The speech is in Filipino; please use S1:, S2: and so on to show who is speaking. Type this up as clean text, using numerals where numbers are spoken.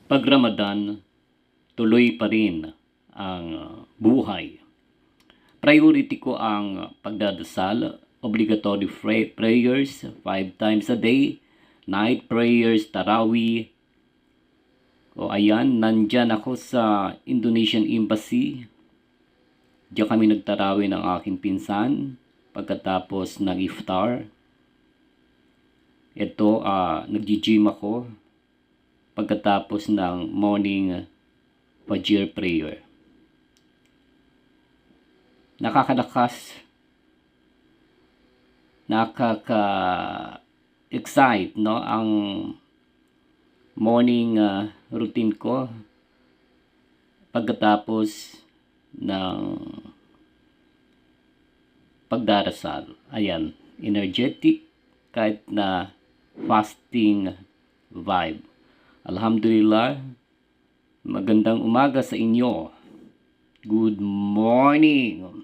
S1: Pag Ramadan, tuloy pa rin ang buhay. Priority ko ang pagdadasal, obligatory prayers 5 times a day, night prayers, tarawih. O ayan, nandyan ako sa Indonesian Embassy. Diyan kami nagtarawih ng aking pinsan pagkatapos ng iftar. Ito, nag-gym ako pagkatapos ng morning Fajr prayer. Nakakalakas, nakaka-excite, no, ang morning routine ko pagkatapos ng pagdarasal. Ayan, energetic kahit na fasting vibe. Alhamdulillah, magandang umaga sa inyo. Good morning.